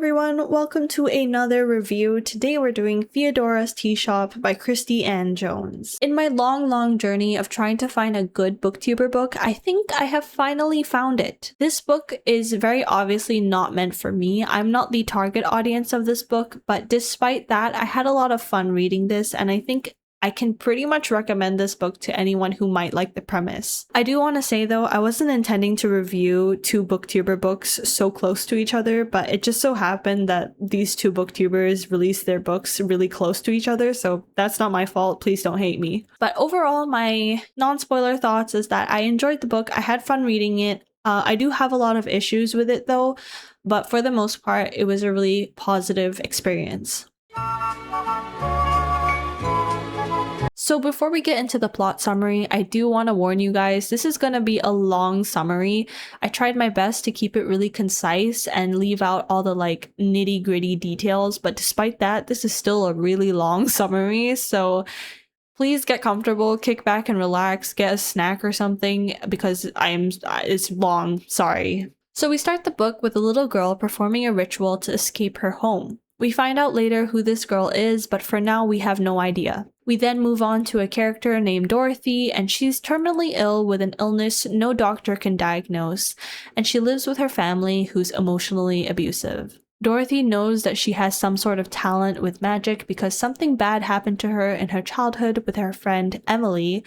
everyone, welcome to another review. Today we're doing Theodora's Tea Shop by Christy Anne Jones. In my long journey of trying to find a good booktuber book, I think I have finally found it. This book is very obviously not meant for me. I'm not the target audience of this book, but despite that, I had a lot of fun reading this, and I think I can pretty much recommend this book to anyone who might like the premise. I do want to say though, I wasn't intending to review two booktuber books so close to each other, but it just so happened that these two booktubers released their books really close to each other, so that's not my fault, please don't hate me. But overall, my non-spoiler thoughts is that I enjoyed the book, I had fun reading it. I do have a lot of issues with it though, but for the most part, it was a really positive experience. So before we get into the plot summary, I do want to warn you guys, this is going to be a long summary. I tried my best to keep it really concise and leave out all the nitty-gritty details, but despite that, this is still a really long summary, so please get comfortable, kick back and relax, get a snack or something, because it's long, sorry. So we start the book with a little girl performing a ritual to escape her home. We find out later who this girl is, but for now we have no idea. We then move on to a character named Dorothy, and she's terminally ill with an illness no doctor can diagnose, and she lives with her family who's emotionally abusive. Dorothy knows that she has some sort of talent with magic because something bad happened to her in her childhood with her friend Emily,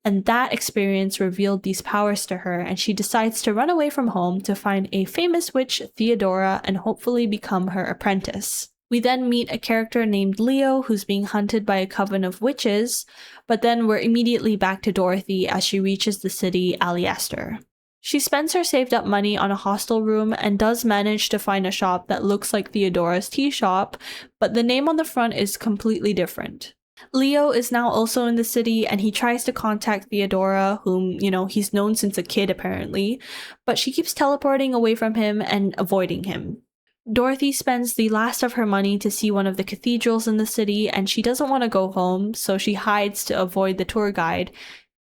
and that experience revealed these powers to her, and she decides to run away from home to find a famous witch, Theodora, and hopefully become her apprentice. We then meet a character named Leo who's being hunted by a coven of witches, but then we're immediately back to Dorothy as she reaches the city Aliaster. She spends her saved up money on a hostel room and does manage to find a shop that looks like Theodora's tea shop, but the name on the front is completely different. Leo is now also in the city and he tries to contact Theodora, whom, he's known since a kid apparently, but she keeps teleporting away from him and avoiding him. Dorothy spends the last of her money to see one of the cathedrals in the city, and she doesn't want to go home, so she hides to avoid the tour guide.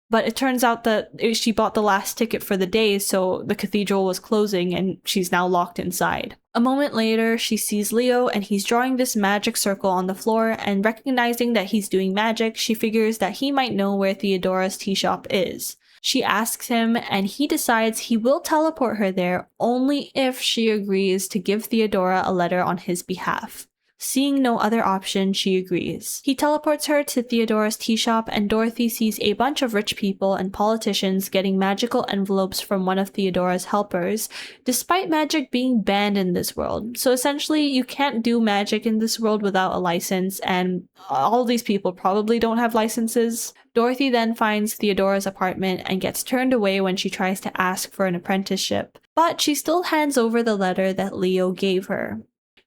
But it turns out that she bought the last ticket for the day, so the cathedral was closing and she's now locked inside. A moment later, she sees Leo and he's drawing this magic circle on the floor, and recognizing that he's doing magic, she figures that he might know where Theodora's tea shop is. She asks him, and he decides he will teleport her there only if she agrees to give Theodora a letter on his behalf. Seeing no other option, she agrees. He teleports her to Theodora's tea shop, and Dorothy sees a bunch of rich people and politicians getting magical envelopes from one of Theodora's helpers, despite magic being banned in this world. So essentially, you can't do magic in this world without a license, and all these people probably don't have licenses. Dorothy then finds Theodora's apartment and gets turned away when she tries to ask for an apprenticeship, but she still hands over the letter that Leo gave her.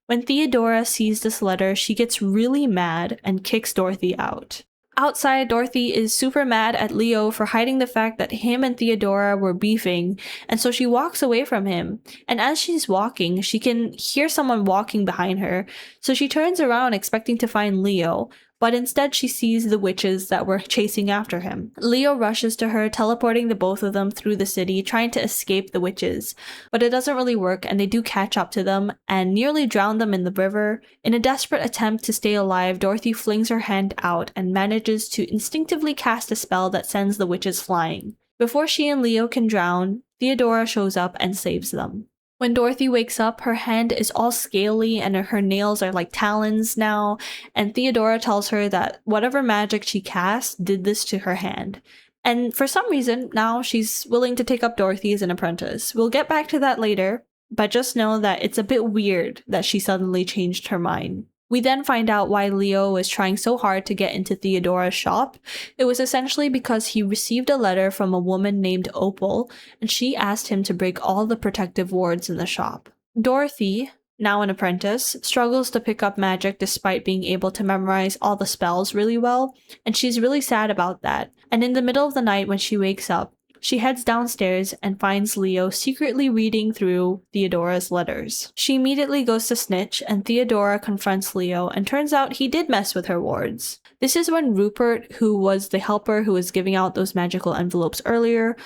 When Theodora sees this letter, she gets really mad and kicks Dorothy out. Outside, Dorothy is super mad at Leo for hiding the fact that him and Theodora were beefing, and so she walks away from him. And as she's walking, she can hear someone walking behind her, so she turns around expecting to find Leo, but instead she sees the witches that were chasing after him. Leo rushes to her, teleporting the both of them through the city, trying to escape the witches, but it doesn't really work and they do catch up to them and nearly drown them in the river. In a desperate attempt to stay alive, Dorothy flings her hand out and manages to instinctively cast a spell that sends the witches flying. Before she and Leo can drown, Theodora shows up and saves them. When Dorothy wakes up, her hand is all scaly and her nails are like talons now, and Theodora tells her that whatever magic she cast did this to her hand. And for some reason, now she's willing to take up Dorothy as an apprentice. We'll get back to that later, but just know that it's a bit weird that she suddenly changed her mind. We then find out why Leo was trying so hard to get into Theodora's shop. It was essentially because he received a letter from a woman named Opal, and she asked him to break all the protective wards in the shop. Dorothy, now an apprentice, struggles to pick up magic despite being able to memorize all the spells really well, and she's really sad about that. And in the middle of the night when she wakes up, she heads downstairs and finds Leo secretly reading through Theodora's letters. She immediately goes to snitch, and Theodora confronts Leo, and turns out he did mess with her wards. This is when Rupert, who was the helper who was giving out those magical envelopes earlier,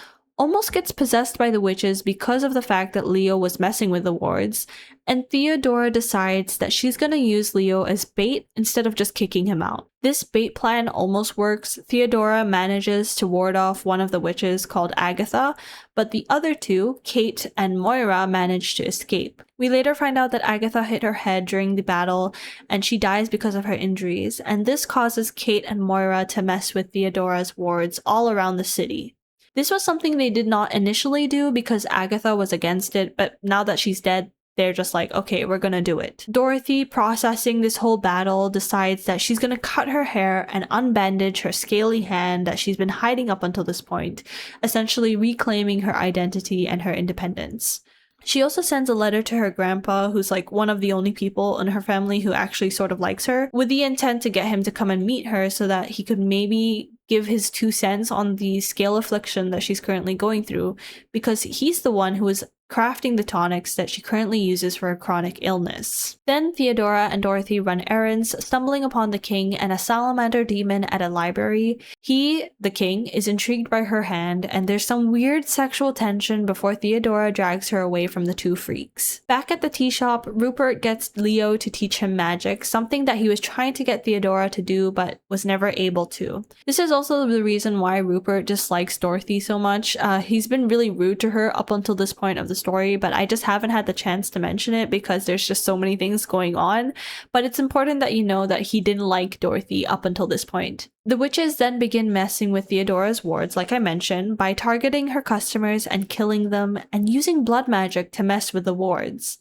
almost gets possessed by the witches because of the fact that Leo was messing with the wards, and Theodora decides that she's gonna use Leo as bait instead of just kicking him out. This bait plan almost works. Theodora manages to ward off one of the witches called Agatha, but the other two, Kate and Moira, manage to escape. We later find out that Agatha hit her head during the battle and she dies because of her injuries, and this causes Kate and Moira to mess with Theodora's wards all around the city. This was something they did not initially do because Agatha was against it, but now that she's dead, they're just like, okay, we're gonna do it. Dorothy, processing this whole battle, decides that she's gonna cut her hair and unbandage her scaly hand that she's been hiding up until this point, essentially reclaiming her identity and her independence. She also sends a letter to her grandpa, who's like one of the only people in her family who actually sort of likes her, with the intent to get him to come and meet her so that he could maybe give his 2 cents on the scale affliction that she's currently going through, because he's the one who is crafting the tonics that she currently uses for a chronic illness. Then Theodora and Dorothy run errands, stumbling upon the king and a salamander demon at a library. He, the king, is intrigued by her hand, and there's some weird sexual tension before Theodora drags her away from the 2 freaks. Back at the tea shop, Rupert gets Leo to teach him magic, something that he was trying to get Theodora to do but was never able to. This is also the reason why Rupert dislikes Dorothy so much. He's been really rude to her up until this point of the story, but I just haven't had the chance to mention it because there's just so many things going on. But it's important that you know that he didn't like Dorothy up until this point. The witches then begin messing with Theodora's wards, like I mentioned, by targeting her customers and killing them, and using blood magic to mess with the wards.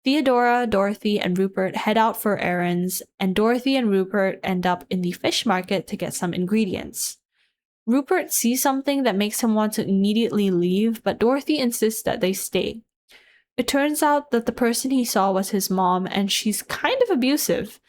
Theodora, Dorothy, and Rupert head out for errands, and Dorothy and Rupert end up in the fish market to get some ingredients. Rupert sees something that makes him want to immediately leave, but Dorothy insists that they stay. It turns out that the person he saw was his mom, and she's kind of abusive.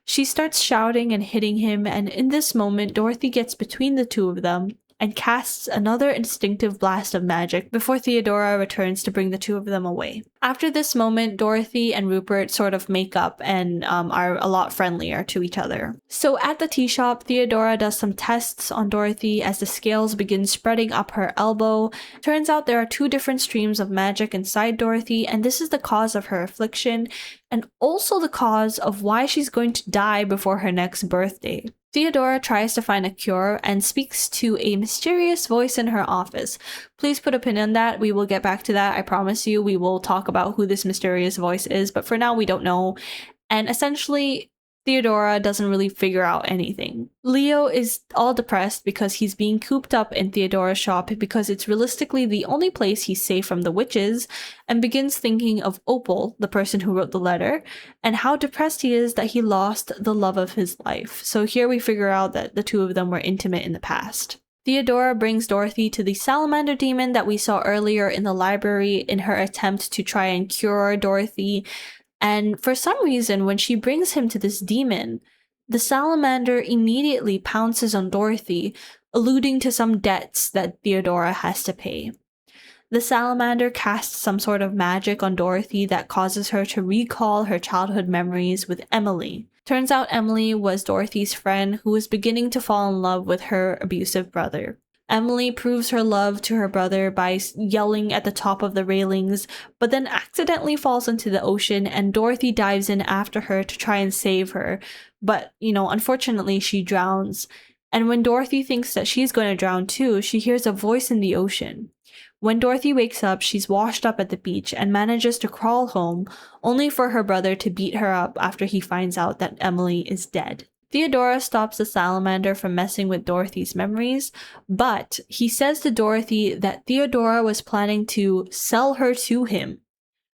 She starts shouting and hitting him, and in this moment, Dorothy gets between the 2 of them and casts another instinctive blast of magic before Theodora returns to bring the 2 of them away. After this moment, Dorothy and Rupert sort of make up and are a lot friendlier to each other. So at the tea shop, Theodora does some tests on Dorothy as the scales begin spreading up her elbow. Turns out there are 2 different streams of magic inside Dorothy, and this is the cause of her affliction, and also the cause of why she's going to die before her next birthday. Theodora tries to find a cure and speaks to a mysterious voice in her office. Please put a pin on that. We will get back to that. I promise you we will talk about who this mysterious voice is, but for now we don't know. And essentially, Theodora doesn't really figure out anything. Leo is all depressed because he's being cooped up in Theodora's shop because it's realistically the only place he's safe from the witches, and begins thinking of Opal, the person who wrote the letter, and how depressed he is that he lost the love of his life. So here we figure out that the 2 of them were intimate in the past. Theodora brings Dorothy to the salamander demon that we saw earlier in the library in her attempt to try and cure Dorothy. And for some reason, when she brings him to this demon, the salamander immediately pounces on Dorothy, alluding to some debts that Theodora has to pay. The salamander casts some sort of magic on Dorothy that causes her to recall her childhood memories with Emily. Turns out Emily was Dorothy's friend who was beginning to fall in love with her abusive brother. Emily proves her love to her brother by yelling at the top of the railings, but then accidentally falls into the ocean, and Dorothy dives in after her to try and save her. But, unfortunately she drowns. And when Dorothy thinks that she's going to drown too, she hears a voice in the ocean. When Dorothy wakes up, she's washed up at the beach and manages to crawl home, only for her brother to beat her up after he finds out that Emily is dead. Theodora stops the salamander from messing with Dorothy's memories, but he says to Dorothy that Theodora was planning to sell her to him,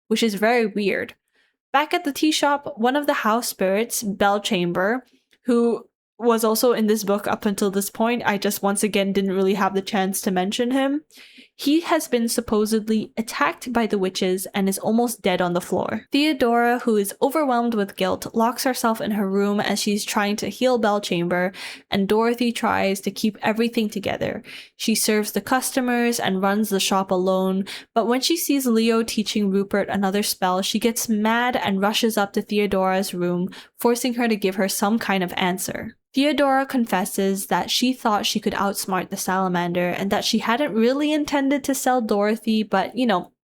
which is very weird. Back at the tea shop, one of the house spirits, Bellchamber, who was also in this book up until this point, I just once again didn't really have the chance to mention him. He has been supposedly attacked by the witches and is almost dead on the floor. Theodora, who is overwhelmed with guilt, locks herself in her room as she's trying to heal Bellchamber, and Dorothy tries to keep everything together. She serves the customers and runs the shop alone, but when she sees Leo teaching Rupert another spell, she gets mad and rushes up to Theodora's room, forcing her to give her some kind of answer. Theodora confesses that she thought she could outsmart the salamander and that she hadn't really intended intended to sell Dorothy, but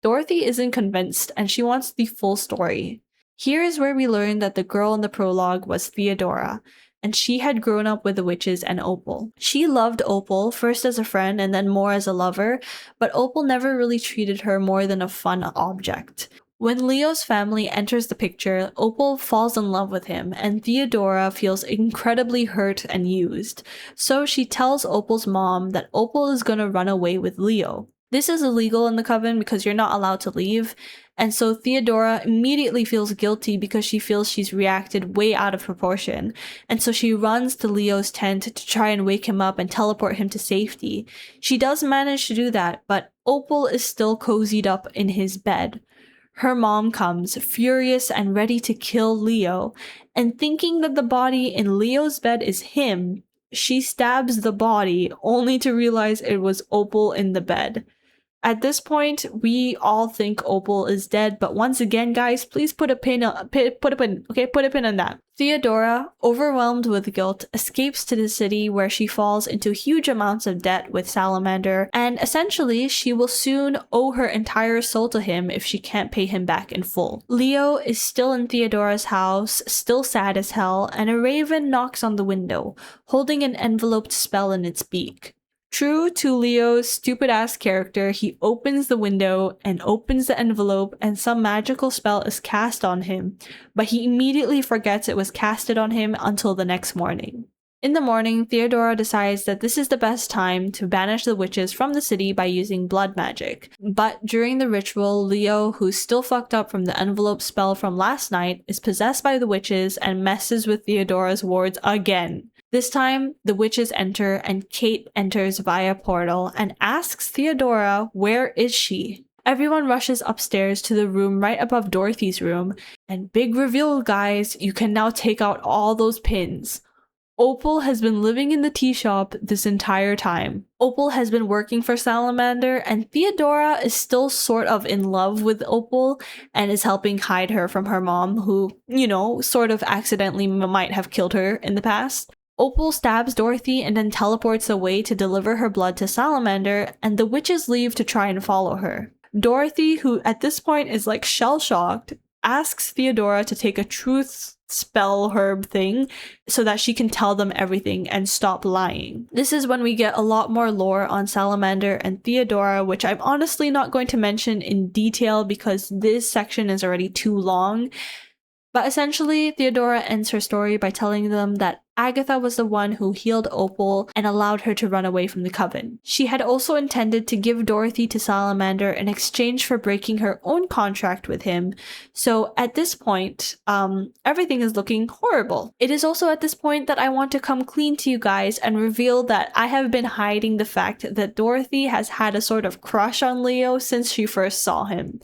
Dorothy isn't convinced and she wants the full story. Here is where we learn that the girl in the prologue was Theodora, and she had grown up with the witches and Opal. She loved Opal, first as a friend and then more as a lover, but Opal never really treated her more than a fun object. When Leo's family enters the picture, Opal falls in love with him, and Theodora feels incredibly hurt and used. So she tells Opal's mom that Opal is gonna run away with Leo. This is illegal in the coven because you're not allowed to leave, and so Theodora immediately feels guilty because she feels she's reacted way out of proportion, and so she runs to Leo's tent to try and wake him up and teleport him to safety. She does manage to do that, but Opal is still cozied up in his bed. Her mom comes, furious and ready to kill Leo, and thinking that the body in Leo's bed is him, she stabs the body only to realize it was Opal in the bed. At this point, we all think Opal is dead, but once again, guys, please put a pin on that. Theodora, overwhelmed with guilt, escapes to the city where she falls into huge amounts of debt with Salamander, and essentially, she will soon owe her entire soul to him if she can't pay him back in full. Leo is still in Theodora's house, still sad as hell, and a raven knocks on the window, holding an enveloped spell in its beak. True to Leo's stupid-ass character, he opens the window and opens the envelope and some magical spell is cast on him, but he immediately forgets it was casted on him until the next morning. In the morning, Theodora decides that this is the best time to banish the witches from the city by using blood magic. But during the ritual, Leo, who's still fucked up from the envelope spell from last night, is possessed by the witches and messes with Theodora's wards again. This time, the witches enter and Kate enters via portal and asks Theodora where is she. Everyone rushes upstairs to the room right above Dorothy's room, and big reveal, guys, you can now take out all those pins. Opal has been living in the tea shop this entire time. Opal has been working for Salamander, and Theodora is still sort of in love with Opal and is helping hide her from her mom, who, sort of accidentally might have killed her in the past. Opal stabs Dorothy and then teleports away to deliver her blood to Salamander, and the witches leave to try and follow her. Dorothy, who at this point is like shell-shocked, asks Theodora to take a truth spell herb thing so that she can tell them everything and stop lying. This is when we get a lot more lore on Salamander and Theodora, which I'm honestly not going to mention in detail because this section is already too long. But essentially, Theodora ends her story by telling them that Agatha was the one who healed Opal and allowed her to run away from the coven. She had also intended to give Dorothy to Salamander in exchange for breaking her own contract with him. So at this point, everything is looking horrible. It is also at this point that I want to come clean to you guys and reveal that I have been hiding the fact that Dorothy has had a sort of crush on Leo since she first saw him.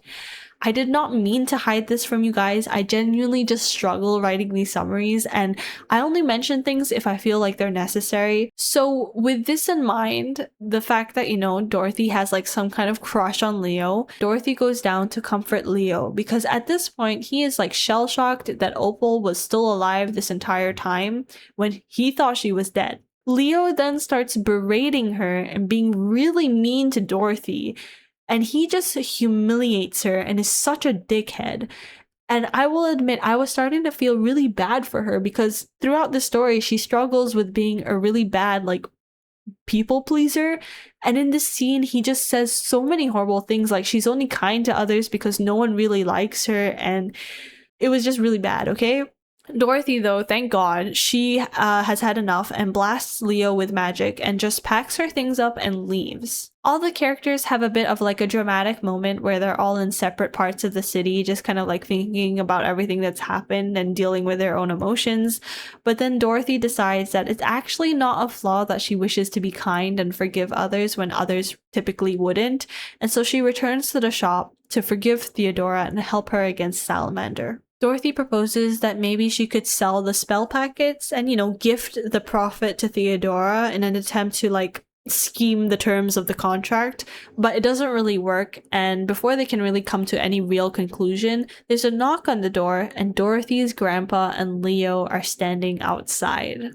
I did not mean to hide this from you guys. I genuinely just struggle writing these summaries, and I only mention things if I feel like they're necessary. So with this in mind, the fact that, Dorothy has like some kind of crush on Leo, Dorothy goes down to comfort Leo because at this point he is like shell-shocked that Opal was still alive this entire time when he thought she was dead. Leo then starts berating her and being really mean to Dorothy. And he just humiliates her and is such a dickhead. And I will admit, I was starting to feel really bad for her because throughout the story, she struggles with being a really bad, people pleaser. And in this scene, he just says so many horrible things, like she's only kind to others because no one really likes her. And it was just really bad, okay? Dorothy, though, thank God, she has had enough and blasts Leo with magic and just packs her things up and leaves. All the characters have a bit of a dramatic moment where they're all in separate parts of the city, just kind of thinking about everything that's happened and dealing with their own emotions. But then Dorothy decides that it's actually not a flaw that she wishes to be kind and forgive others when others typically wouldn't. And so she returns to the shop to forgive Theodora and help her against Salamander. Dorothy proposes that maybe she could sell the spell packets and, gift the profit to Theodora in an attempt to, scheme the terms of the contract, but it doesn't really work, and before they can really come to any real conclusion, there's a knock on the door, and Dorothy's grandpa and Leo are standing outside.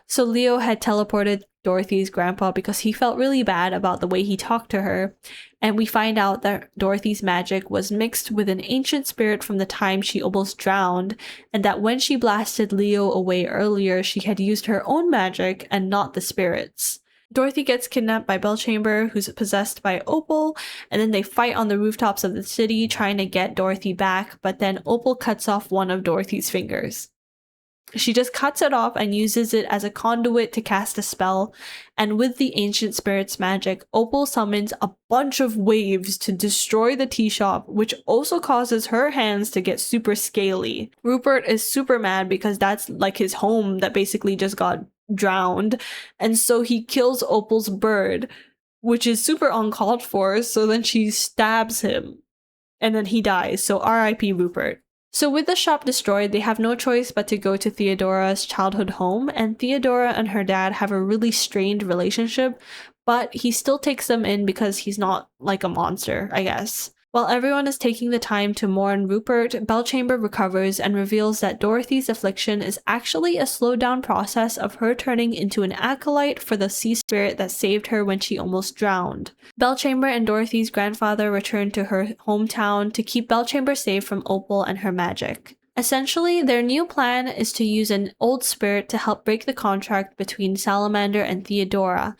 So Leo had teleported Dorothy's grandpa because he felt really bad about the way he talked to her. And we find out that Dorothy's magic was mixed with an ancient spirit from the time she almost drowned, and that when she blasted Leo away earlier, she had used her own magic and not the spirit's. Dorothy gets kidnapped by Bellchamber, who's possessed by Opal, and then they fight on the rooftops of the city trying to get Dorothy back, but then Opal cuts off one of Dorothy's fingers. She just cuts it off and uses it as a conduit to cast a spell, and with the ancient spirit's magic, Opal summons a bunch of waves to destroy the tea shop, which also causes her hands to get super scaly. Rupert is super mad because that's like his home that basically just got drowned, and so he kills Opal's bird, which is super uncalled for, so then she stabs him, and then he dies, so R.I.P. Rupert. So with the shop destroyed, they have no choice but to go to Theodora's childhood home, and Theodora and her dad have a really strained relationship, but he still takes them in because he's not like a monster, I guess. While everyone is taking the time to mourn Rupert, Bellchamber recovers and reveals that Dorothy's affliction is actually a slowed down process of her turning into an acolyte for the sea spirit that saved her when she almost drowned. Bellchamber and Dorothy's grandfather return to her hometown to keep Bellchamber safe from Opal and her magic. Essentially, their new plan is to use an old spirit to help break the contract between Salamander and Theodora.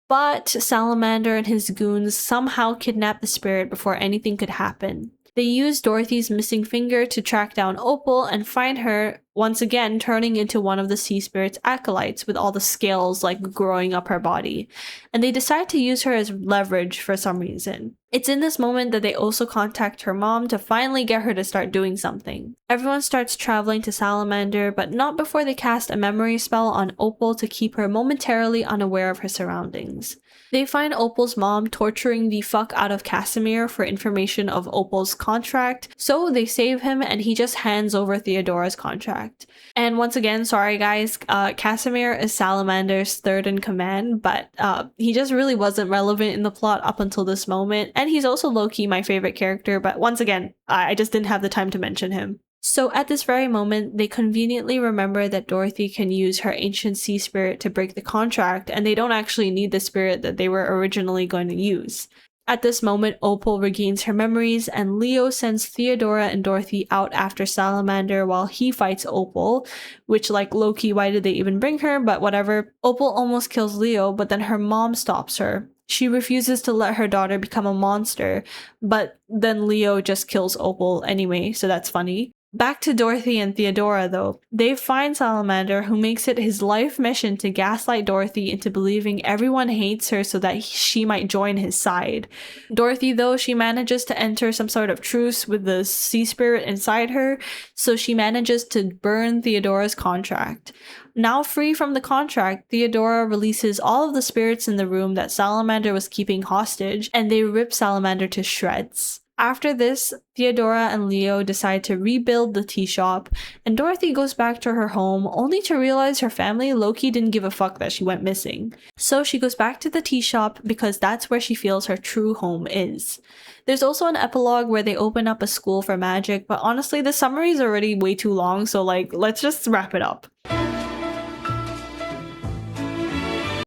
But Salamander and his goons somehow kidnap the spirit before anything could happen. They use Dorothy's missing finger to track down Opal and find her, once again turning into one of the sea spirit's acolytes with all the scales like growing up her body. And they decide to use her as leverage for some reason. It's in this moment that they also contact her mom to finally get her to start doing something. Everyone starts traveling to Salamander, but not before they cast a memory spell on Opal to keep her momentarily unaware of her surroundings. They find Opal's mom torturing the fuck out of Casimir for information of Opal's contract, so they save him and he just hands over Theodora's contract. And once again, sorry guys, Casimir is Salamander's third in command, but he just really wasn't relevant in the plot up until this moment, and he's also low-key my favorite character, but once again, I just didn't have the time to mention him. So at this very moment, they conveniently remember that Dorothy can use her ancient sea spirit to break the contract, and they don't actually need the spirit that they were originally going to use. At this moment, Opal regains her memories, and Leo sends Theodora and Dorothy out after Salamander while he fights Opal, which, like, low-key, why did they even bring her? But whatever. Opal almost kills Leo, but then her mom stops her. She refuses to let her daughter become a monster, but then Leo just kills Opal anyway, so that's funny. Back to Dorothy and Theodora, though. They find Salamander, who makes it his life mission to gaslight Dorothy into believing everyone hates her so that she might join his side. Dorothy, though, she manages to enter some sort of truce with the sea spirit inside her, so she manages to burn Theodora's contract. Now free from the contract, Theodora releases all of the spirits in the room that Salamander was keeping hostage, and they rip Salamander to shreds. After this, Theodora and Leo decide to rebuild the tea shop, and Dorothy goes back to her home only to realize her family low-key didn't give a fuck that she went missing. So she goes back to the tea shop because that's where she feels her true home is. There's also an epilogue where they open up a school for magic, but honestly the summary is already way too long, so let's just wrap it up.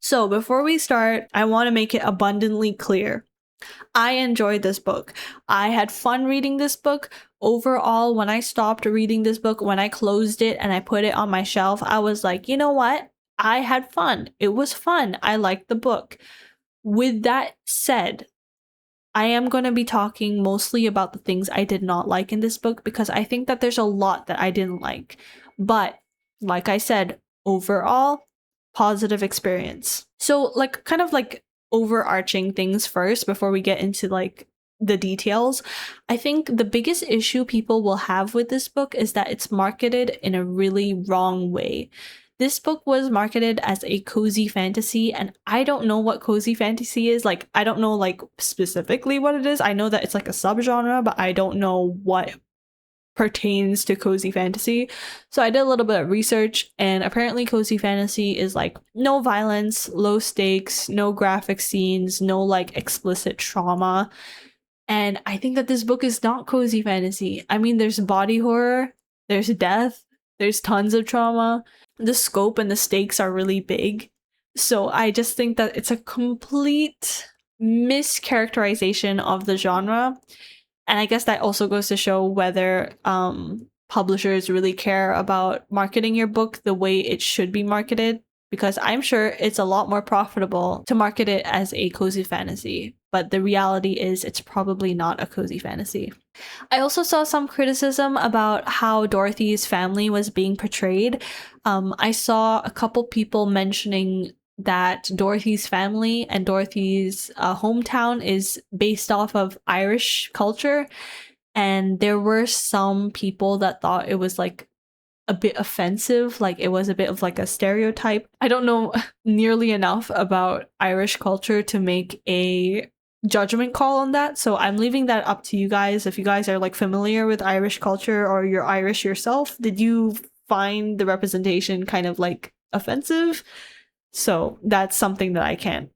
So before we start, I want to make it abundantly clear. I enjoyed this book. I had fun reading this book. Overall, when I stopped reading this book, when I closed it and I put it on my shelf, I was like, you know what? I had fun. It was fun. I liked the book. With that said, I am going to be talking mostly about the things I did not like in this book because I think that there's a lot that I didn't like. But, like I said, overall, positive experience. So, kind of overarching things first before we get into the details. I think the biggest issue people will have with this book is that it's marketed in a really wrong way. This book was marketed as a cozy fantasy, and I don't know what cozy fantasy is. I don't know specifically what it is. I know that it's a subgenre, but I don't know what pertains to cozy fantasy. So I did a little bit of research, and apparently cozy fantasy is no violence, low stakes, no graphic scenes, no explicit trauma. And I think that this book is not cozy fantasy. I mean, there's body horror, there's death, There's tons of trauma. The scope and the stakes are really big. So I just think that it's a complete mischaracterization of the genre. And I guess that also goes to show whether publishers really care about marketing your book the way it should be marketed, because I'm sure it's a lot more profitable to market it as a cozy fantasy, but the reality is it's probably not a cozy fantasy. I also saw some criticism about how Dorothy's family was being portrayed. I saw a couple people mentioning that Dorothy's family and Dorothy's hometown is based off of Irish culture, and there were some people that thought it was like a bit offensive, like it was a bit of like a stereotype. I don't know nearly enough about Irish culture to make a judgment call on that, so I'm leaving that up to you guys. If you guys are like familiar with Irish culture or you're Irish yourself, did you find the representation kind of like offensive? So that's something that I can't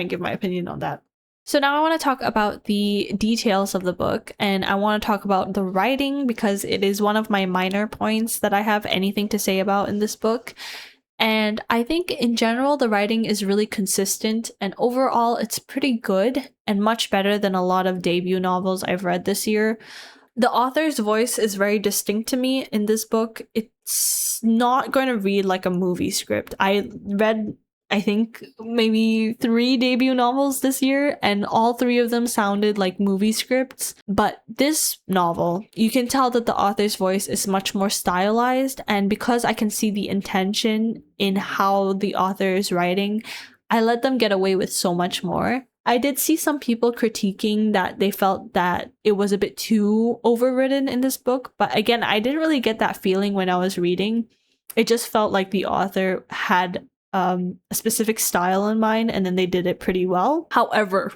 give my opinion on that. So now I want to talk about the details of the book, and I want to talk about the writing because it is one of my minor points that I have anything to say about in this book. And I think in general, the writing is really consistent, and overall, it's pretty good and much better than a lot of debut novels I've read this year. The author's voice is very distinct to me in this book. It's not going to read like a movie script. I read, I think, maybe 3 debut novels this year, and all 3 of them sounded like movie scripts. But this novel, you can tell that the author's voice is much more stylized, and because I can see the intention in how the author is writing, I let them get away with so much more. I did see some people critiquing that they felt that it was a bit too overwritten in this book, but again, I didn't really get that feeling when I was reading. It just felt like the author had a specific style in mind, and then they did it pretty well. However,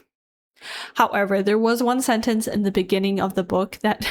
there was one sentence in the beginning of the book that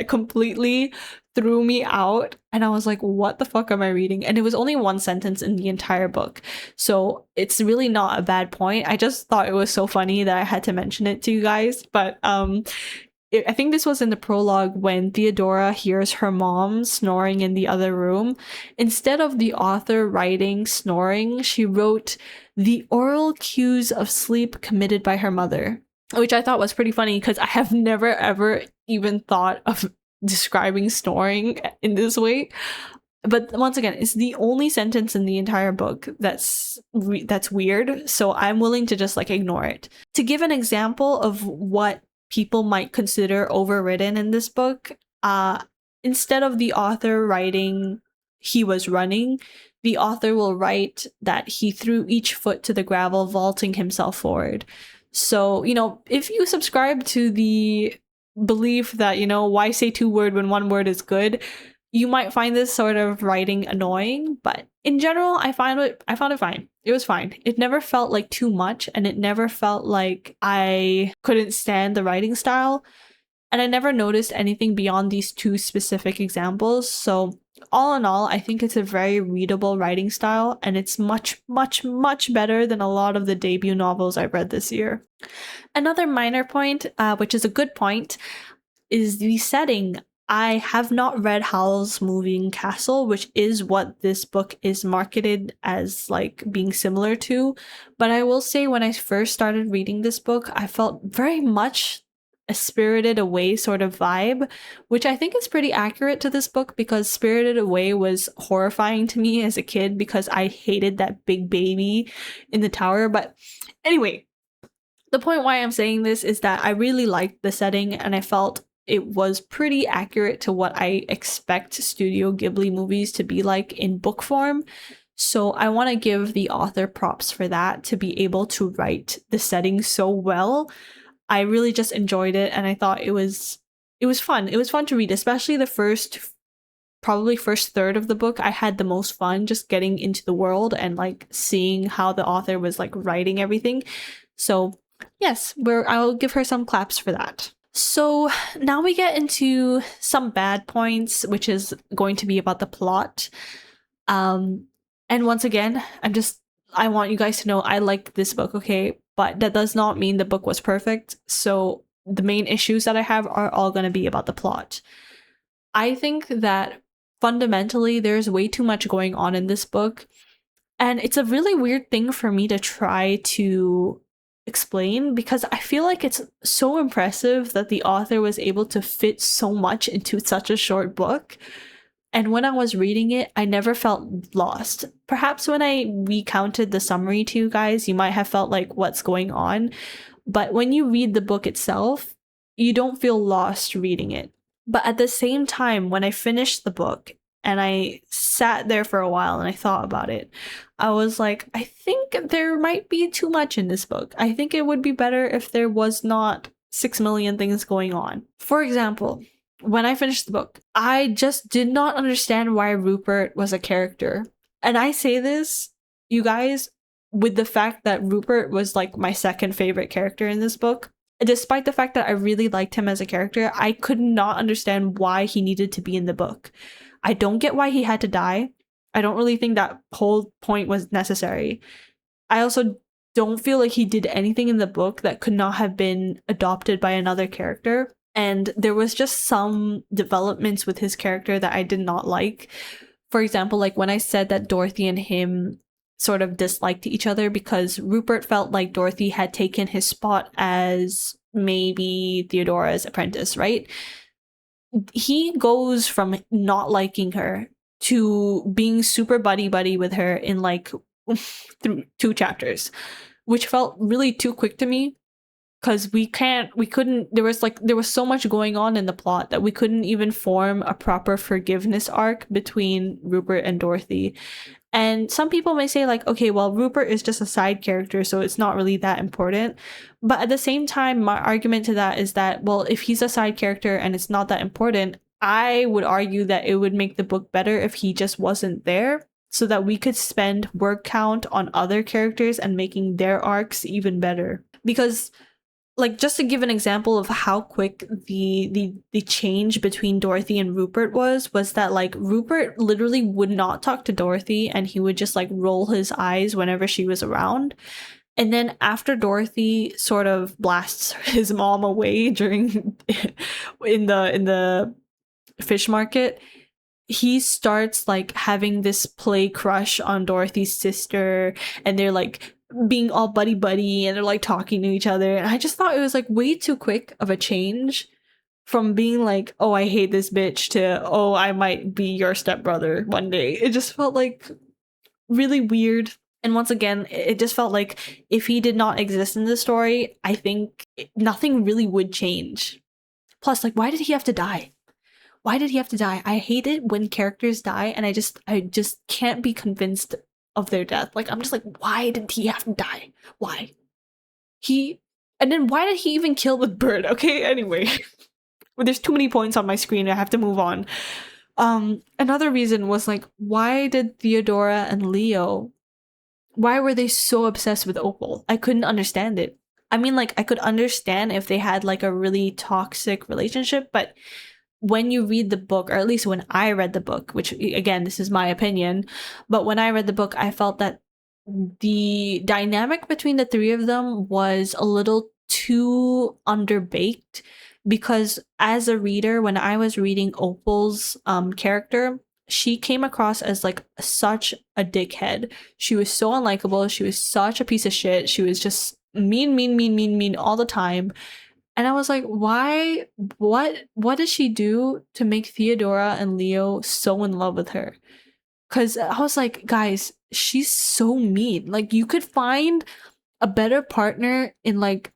completely threw me out, and I was like, what the fuck am I reading? And it was only one sentence in the entire book, so it's really not a bad point. I just thought it was so funny that I had to mention it to you guys. But I think this was in the prologue when Theodora hears her mom snoring in the other room. Instead of the author writing snoring, she wrote the oral cues of sleep committed by her mother, which I thought was pretty funny because I have never ever even thought of describing snoring in this way. But once again, it's the only sentence in the entire book that's weird, so I'm willing to just like ignore it. To give an example of what people might consider overwritten in this book, instead of the author writing he was running, the author will write that he threw each foot to the gravel, vaulting himself forward. So, you know, if you subscribe to the belief that, you know, why say 2 words when 1 word is good, you might find this sort of writing annoying, but in general, I found it fine. It was fine. It never felt like too much, and it never felt like I couldn't stand the writing style. And I never noticed anything beyond these 2 specific examples. So all in all, I think it's a very readable writing style, and it's much, much, much better than a lot of the debut novels I've read this year. Another minor point, which is a good point, is the setting. I have not read Howl's Moving Castle, which is what this book is marketed as like being similar to. But I will say when I first started reading this book, I felt very much a Spirited Away sort of vibe, which I think is pretty accurate to this book because Spirited Away was horrifying to me as a kid because I hated that big baby in the tower. But anyway, the point why I'm saying this is that I really liked the setting, and I felt it was pretty accurate to what I expect Studio Ghibli movies to be like in book form. So I want to give the author props for that, to be able to write the setting so well. I really just enjoyed it, and I thought it was fun. It was fun to read, especially the first third of the book. I had the most fun just getting into the world and like seeing how the author was like writing everything. So yes, I'll give her some claps for that. So now we get into some bad points, which is going to be about the plot. And once again, I want you guys to know I like this book, okay? But that does not mean the book was perfect. So the main issues that I have are all going to be about the plot. I think that fundamentally there's way too much going on in this book. And it's a really weird thing for me to try to explain because I feel like it's so impressive that the author was able to fit so much into such a short book. And when I was reading it, I never felt lost. Perhaps when I recounted the summary to you guys, you might have felt like what's going on. But when you read the book itself, you don't feel lost reading it. But at the same time, when I finished the book and I sat there for a while and I thought about it, I was like, I think there might be too much in this book. I think it would be better if there was not 6 million things going on. For example, when I finished the book, I just did not understand why Rupert was a character. And I say this, you guys, with the fact that Rupert was like my second favorite character in this book. Despite the fact that I really liked him as a character, I could not understand why he needed to be in the book. I don't get why he had to die. I don't really think that whole point was necessary. I also don't feel like he did anything in the book that could not have been adopted by another character. And there was just some developments with his character that I did not like. For example, like when I said that Dorothy and him sort of disliked each other because Rupert felt like Dorothy had taken his spot as maybe Theodora's apprentice, right? He goes from not liking her to being super buddy-buddy with her in like through 2 chapters, which felt really too quick to me because there was so much going on in the plot that we couldn't even form a proper forgiveness arc between Rupert and Dorothy. And some people may say like, okay, well, Rupert is just a side character, so it's not really that important. But at the same time, my argument to that is that, well, if he's a side character and it's not that important, I would argue that it would make the book better if he just wasn't there so that we could spend word count on other characters and making their arcs even better. Because like, just to give an example of how quick the change between Dorothy and Rupert was that like Rupert literally would not talk to Dorothy and he would just like roll his eyes whenever she was around. And then after Dorothy sort of blasts his mom away during in the fish market, he starts like having this play crush on Dorothy's sister, and they're like being all buddy and they're like talking to each other. And I just thought it was like way too quick of a change from being like, oh, I hate this bitch to, oh, I might be your stepbrother one day. It just felt like really weird. And once again, it just felt like if he did not exist in the story, I think nothing really would change. Plus, like, why did he have to die? Why did he have to die? I hate it when characters die and I just can't be convinced of their death. Like, I'm just like, why did he have to die? Why? And then why did he even kill the bird? Okay, anyway. Well, there's too many points on my screen. I have to move on. Another reason was like, why did Theodora and Leo, why were they so obsessed with Opal? I couldn't understand it. I mean, like, I could understand if they had like a really toxic relationship, but when you read the book, or at least when I read the book, which again, this is my opinion, but when I read the book, I felt that the dynamic between the 3 of them was a little too underbaked, because as a reader, when I was reading Opal's character, she came across as like such a dickhead. She was so unlikable. She was such a piece of shit. She was just mean all the time. And I was like, why? What did she do to make Theodora and Leo so in love with her? Because I was like, guys, she's so mean. Like, you could find a better partner in like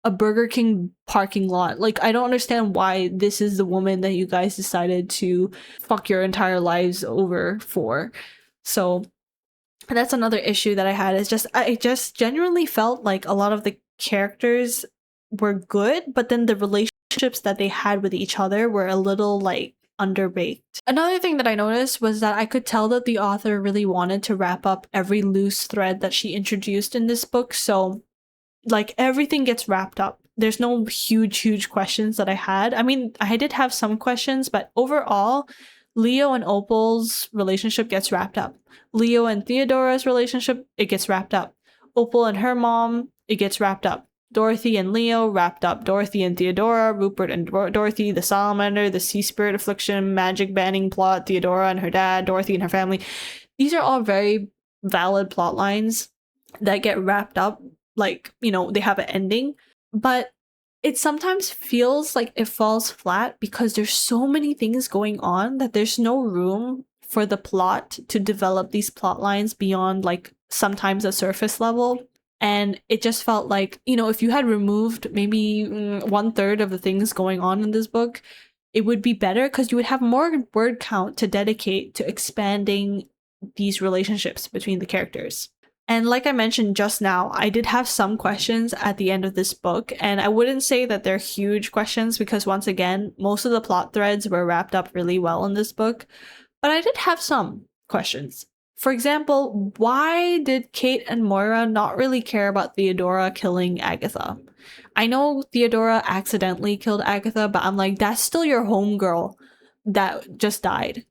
a Burger King parking lot. Like, I don't understand why this is the woman that you guys decided to fuck your entire lives over for. So, and that's another issue that I had, is just, I just genuinely felt like a lot of the characters were good, but then the relationships that they had with each other were a little like underbaked. Another thing that I noticed was that I could tell that the author really wanted to wrap up every loose thread that she introduced in this book, so like everything gets wrapped up. There's no huge questions that I had. I mean, I did have some questions, but overall, Leo and Opal's relationship gets wrapped up. Leo and Theodora's relationship, it gets wrapped up. Opal and her mom, it gets wrapped up. Dorothy and Leo wrapped up Dorothy and Theodora, Rupert and Dorothy, the salamander, the sea spirit affliction, magic banning plot, Theodora and her dad, Dorothy and her family. These are all very valid plot lines that get wrapped up, like, you know, they have an ending. But it sometimes feels like it falls flat because there's so many things going on that there's no room for the plot to develop these plot lines beyond like sometimes a surface level. And it just felt like, you know, if you had removed maybe 1/3 of the things going on in this book, it would be better because you would have more word count to dedicate to expanding these relationships between the characters. And like I mentioned just now, I did have some questions at the end of this book, and I wouldn't say that they're huge questions because once again, most of the plot threads were wrapped up really well in this book, but I did have some questions. For example, why did Kate and Moira not really care about Theodora killing Agatha? I know Theodora accidentally killed Agatha, but I'm like, that's still your homegirl that just died.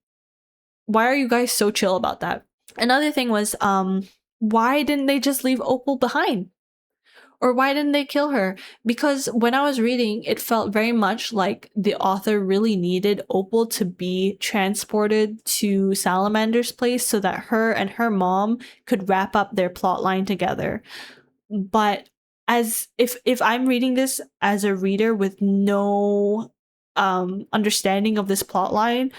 Why are you guys so chill about that? Another thing was, why didn't they just leave Opal behind? Or why didn't they kill her? Because when I was reading, it felt very much like the author really needed Opal to be transported to Salamander's place so that her and her mom could wrap up their plot line together. But as if I'm reading this as a reader with no understanding of this plot line,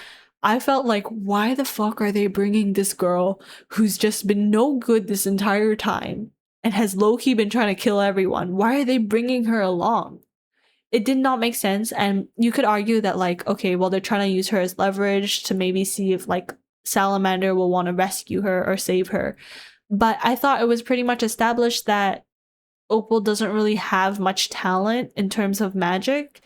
I felt like, why the fuck are they bringing this girl who's just been no good this entire time and has low-key been trying to kill everyone? Why are they bringing her along? It did not make sense, and you could argue that, like, okay, well, they're trying to use her as leverage to maybe see if, like, Salamander will want to rescue her or save her. But I thought it was pretty much established that Opal doesn't really have much talent in terms of magic,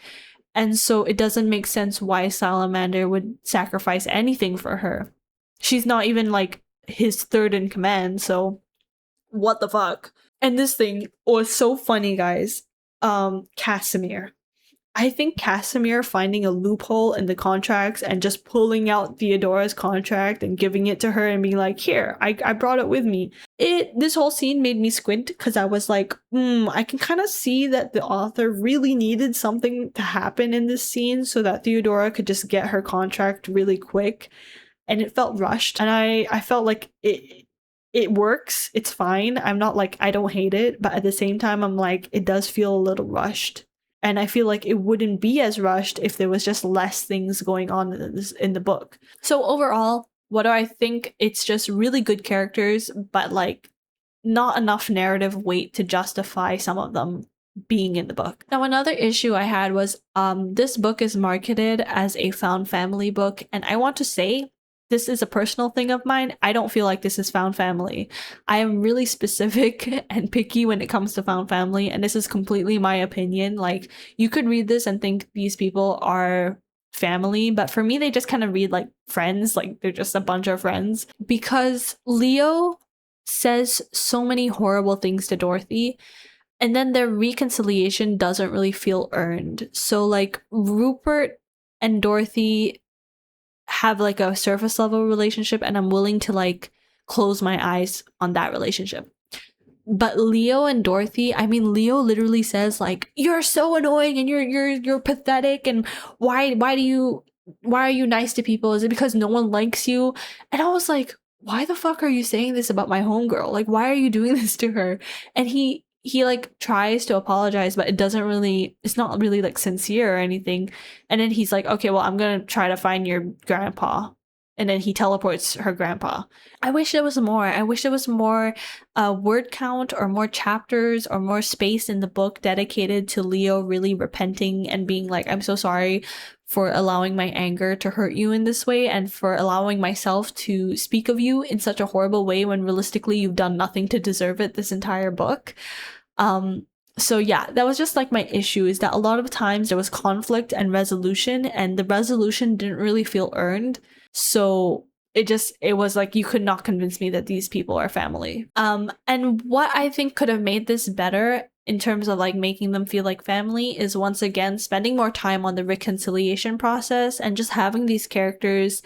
and so it doesn't make sense why Salamander would sacrifice anything for her. She's not even like his third in command, so what the fuck? And this thing was so funny, guys. Casimir. I think Casimir finding a loophole in the contracts and just pulling out Theodora's contract and giving it to her and being like, here, I brought it with me. This whole scene made me squint because I was like, I can kind of see that the author really needed something to happen in this scene so that Theodora could just get her contract really quick. And it felt rushed. And I felt like it works. It's fine. I'm not like, I don't hate it. But at the same time, I'm like, it does feel a little rushed. And I feel like it wouldn't be as rushed if there was just less things going on in the book. So overall, what do I think? It's just really good characters, but like not enough narrative weight to justify some of them being in the book. Now, another issue I had was this book is marketed as a found family book, and I want to say this is a personal thing of mine. I don't feel like this is found family. I am really specific and picky when it comes to found family, and this is completely my opinion. Like, you could read this and think these people are family, but for me, they just kind of read like friends, like they're just a bunch of friends. Because Leo says so many horrible things to Dorothy, and then their reconciliation doesn't really feel earned. So, like, Rupert and Dorothy have like a surface level relationship, and I'm willing to like close my eyes on that relationship. But Leo and Dorothy, I mean, Leo literally says like, you're so annoying and you're pathetic, and why are you nice to people? Is it because no one likes you? And I was like, why the fuck are you saying this about my homegirl? Like, why are you doing this to her? And he like tries to apologize, but it's not really like sincere or anything. And then he's like, okay, well, I'm gonna try to find your grandpa. And then he teleports her grandpa. I wish there was more. I wish there was more word count or more chapters or more space in the book dedicated to Leo really repenting and being like, I'm so sorry for allowing my anger to hurt you in this way and for allowing myself to speak of you in such a horrible way when realistically you've done nothing to deserve it this entire book. So yeah, that was just like my issue, is that a lot of times there was conflict and resolution, and the resolution didn't really feel earned. So it was like, you could not convince me that these people are family. And what I think could have made this better in terms of like making them feel like family is once again spending more time on the reconciliation process and just having these characters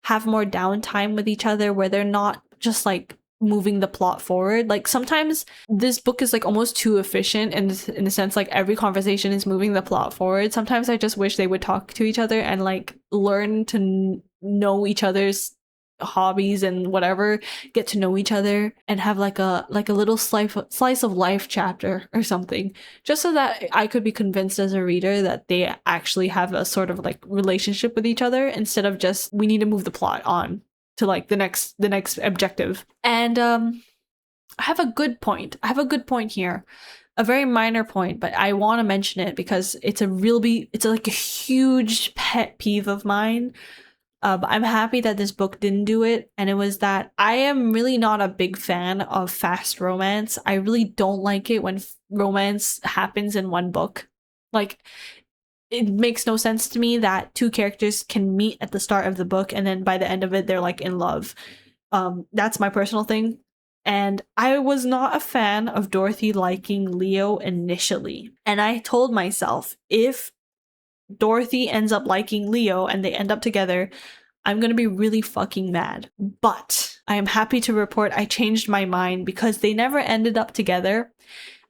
have more downtime with each other where they're not just like moving the plot forward. Like sometimes this book is like almost too efficient in the sense like every conversation is moving the plot forward. Sometimes I just wish they would talk to each other and like learn to know each other's hobbies and whatever, get to know each other and have like a little slice of life chapter or something, just so that I could be convinced as a reader that they actually have a sort of like relationship with each other, instead of just we need to move the plot on to like the next objective. And I have a good point. Here. A very minor point, but I want to mention it because it's like a huge pet peeve of mine. But I'm happy that this book didn't do it, and it was that I am really not a big fan of fast romance. I really don't like it when romance happens in one book. Like, it makes no sense to me that two characters can meet at the start of the book and then by the end of it they're like in love. That's my personal thing. And I was not a fan of Dorothy liking Leo initially. And I told myself, if Dorothy ends up liking Leo and they end up together, I'm gonna be really fucking mad. But I am happy to report I changed my mind, because they never ended up together.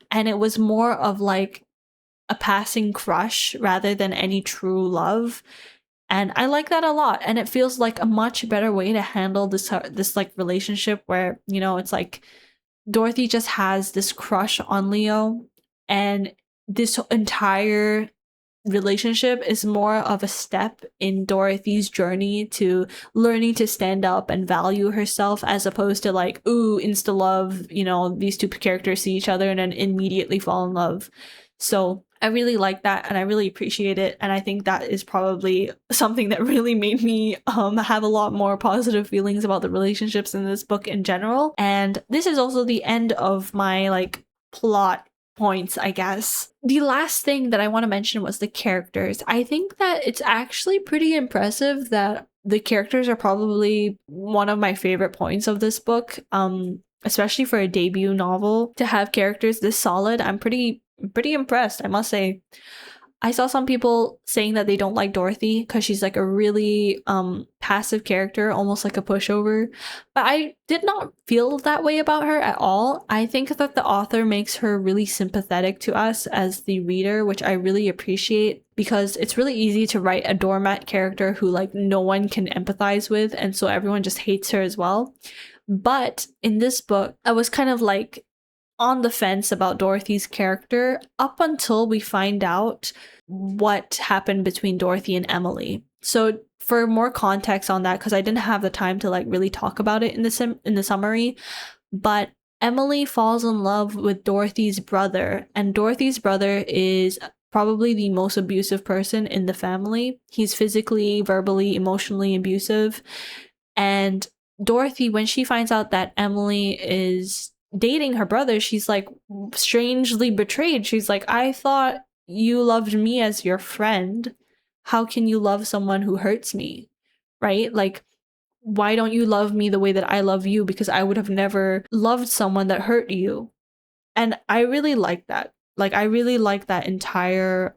And it was more of like a passing crush rather than any true love. And I like that a lot. And it feels like a much better way to handle this like relationship where, you know, it's like Dorothy just has this crush on Leo, and this entire relationship is more of a step in Dorothy's journey to learning to stand up and value herself, as opposed to like, ooh, insta love, you know, these two characters see each other and then immediately fall in love. So I really like that and I really appreciate it. And I think that is probably something that really made me have a lot more positive feelings about the relationships in this book in general. And this is also the end of my like plot points, I guess. The last thing that I want to mention was the characters. I think that it's actually pretty impressive that the characters are probably one of my favorite points of this book. Especially for a debut novel, to have characters this solid. I'm pretty impressed, I must say. I saw some people saying that they don't like Dorothy because she's like a really passive character, almost like a pushover. But I did not feel that way about her at all. I think that the author makes her really sympathetic to us as the reader, which I really appreciate, because it's really easy to write a doormat character who like no one can empathize with, and so everyone just hates her as well. But in this book, I was kind of like on the fence about Dorothy's character up until we find out what happened between Dorothy and Emily. So for more context on that, because I didn't have the time to like really talk about it in the summary, but Emily falls in love with Dorothy's brother, and Dorothy's brother is probably the most abusive person in the family. He's physically, verbally, emotionally abusive. And Dorothy, when she finds out that Emily is dating her brother, she's like strangely betrayed. She's like, I thought you loved me as your friend. How can you love someone who hurts me? Right? Like, why don't you love me the way that I love you? Because I would have never loved someone that hurt you. And I really like that. Like, I really like that entire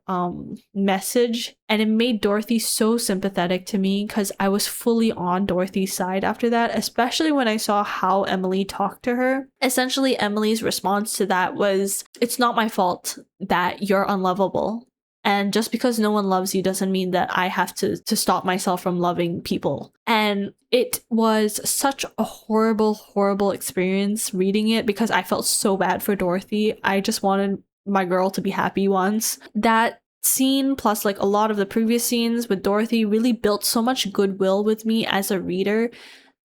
message, and it made Dorothy so sympathetic to me because I was fully on Dorothy's side after that, especially when I saw how Emily talked to her. Essentially, Emily's response to that was, it's not my fault that you're unlovable. And just because no one loves you doesn't mean that I have to stop myself from loving people. And it was such a horrible, horrible experience reading it because I felt so bad for Dorothy. I just wanted my girl to be happy once. That scene, plus like a lot of the previous scenes with Dorothy, really built so much goodwill with me as a reader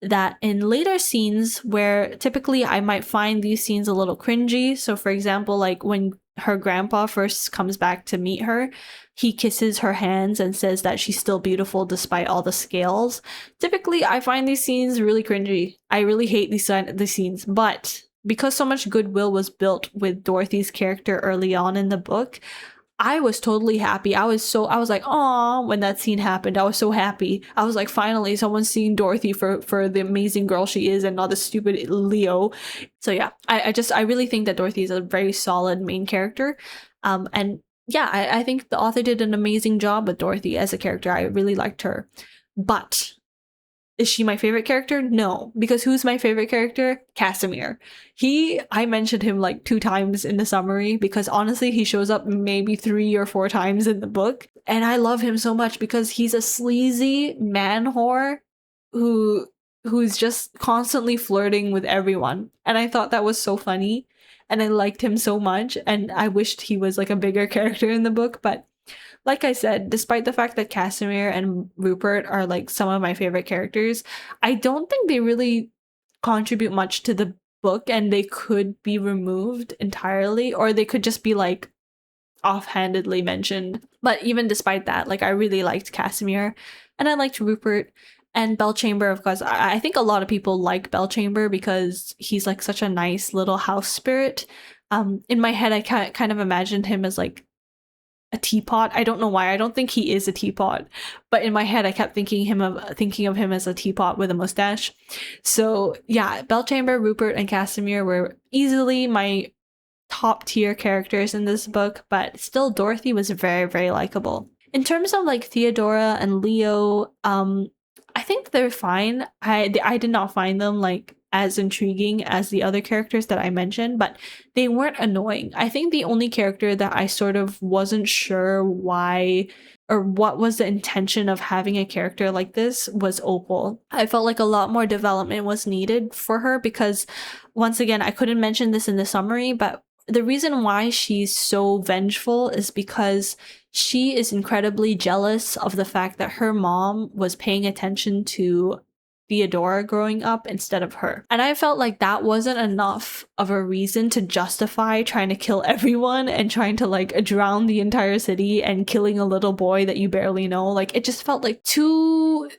that in later scenes where typically I might find these scenes a little cringy. So for example, like when her grandpa first comes back to meet her, he kisses her hands and says that she's still beautiful despite all the scales. Typically, I find these scenes really cringy. I really hate these scenes, but because so much goodwill was built with Dorothy's character early on in the book, I was totally happy. I was like, aw, when that scene happened, I was so happy. I was like, finally, someone's seeing Dorothy for the amazing girl she is and not the stupid Leo. So yeah, I really think that Dorothy is a very solid main character. And yeah, I think the author did an amazing job with Dorothy as a character. I really liked her. But Is she my favorite character? No, because who's my favorite character? Casimir. I mentioned him like 2 times in the summary because honestly, he shows up maybe 3 or 4 times in the book. And I love him so much because he's a sleazy man whore who's just constantly flirting with everyone. And I thought that was so funny. And I liked him so much. And I wished he was like a bigger character in the book, but like I said, despite the fact that Casimir and Rupert are like some of my favorite characters, I don't think they really contribute much to the book and they could be removed entirely, or they could just be like offhandedly mentioned. But even despite that, like I really liked Casimir and I liked Rupert and Belchamber, of course. I think a lot of people like Belchamber because he's like such a nice little house spirit. In my head, I kind of imagined him as like a teapot. I don't know why. I don't think he is a teapot, but in my head I kept thinking of him as a teapot with a mustache. So yeah, Belchamber, Rupert, and Casimir were easily my top tier characters in this book, but still Dorothy was very, very likable. In terms of like Theodora and Leo, I think they're fine. I did not find them like as intriguing as the other characters that I mentioned, but they weren't annoying. I think the only character that I sort of wasn't sure why or what was the intention of having a character like this was Opal. I felt like a lot more development was needed for her because, once again, I couldn't mention this in the summary, but the reason why she's so vengeful is because she is incredibly jealous of the fact that her mom was paying attention to Theodora growing up instead of her. And I felt like that wasn't enough of a reason to justify trying to kill everyone and trying to like drown the entire city and killing a little boy that you barely know. Like it just felt like too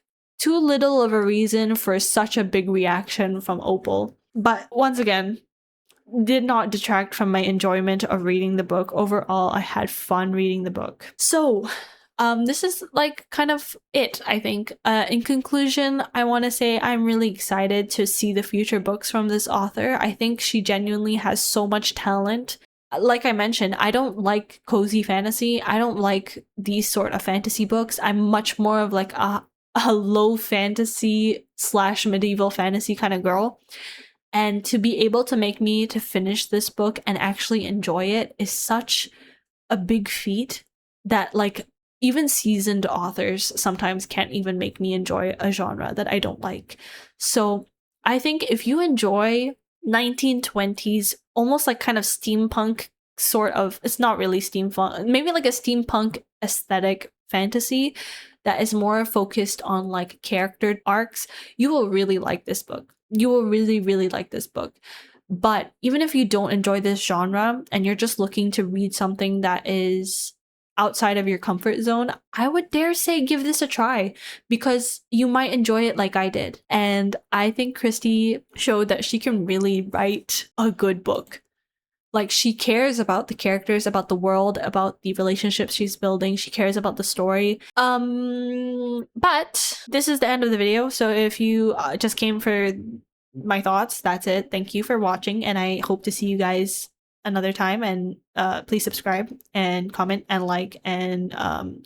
little of a reason for such a big reaction from Opal. But once again, did not detract from my enjoyment of reading the book. Overall, I had fun reading the book. So this is like kind of it, I think. In conclusion, I want to say I'm really excited to see the future books from this author. I think she genuinely has so much talent. Like I mentioned, I don't like cozy fantasy. I don't like these sort of fantasy books. I'm much more of like a low fantasy / medieval fantasy kind of girl. And to be able to make me to finish this book and actually enjoy it is such a big feat that like even seasoned authors sometimes can't even make me enjoy a genre that I don't like. So I think if you enjoy 1920s, almost like kind of steampunk sort of, it's not really steampunk, maybe like a steampunk aesthetic fantasy that is more focused on like character arcs, you will really like this book. You will really, really like this book. But even if you don't enjoy this genre and you're just looking to read something that is outside of your comfort zone, I would dare say give this a try because you might enjoy it like I did. And I think Christy showed that she can really write a good book. Like she cares about the characters, about the world, about the relationships she's building. She cares about the story. But this is the end of the video. So if you just came for my thoughts, that's it. Thank you for watching, and I hope to see you guys another time. And please subscribe and comment and like and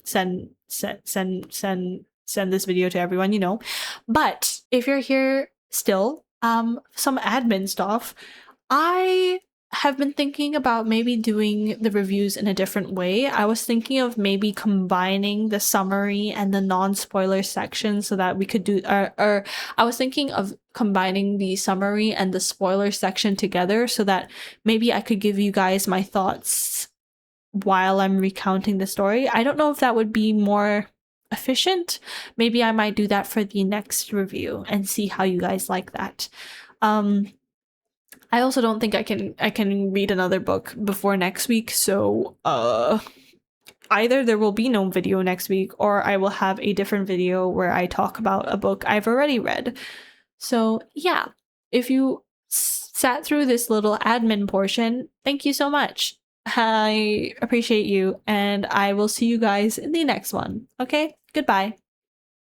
send this video to everyone you know. But if you're here still, some admin stuff. I have been thinking about maybe doing the reviews in a different way. I was thinking of maybe combining the summary and the non-spoiler section so that we could do, or I was thinking of combining the summary and the spoiler section together so that maybe I could give you guys my thoughts while I'm recounting the story. I don't know if that would be more efficient. Maybe I might do that for the next review and see how you guys like that. I also don't think I can read another book before next week, so either there will be no video next week or I will have a different video where I talk about a book I've already read. So yeah, if you sat through this little admin portion, thank you so much. I appreciate you, and I will see you guys in the next one. Okay, goodbye.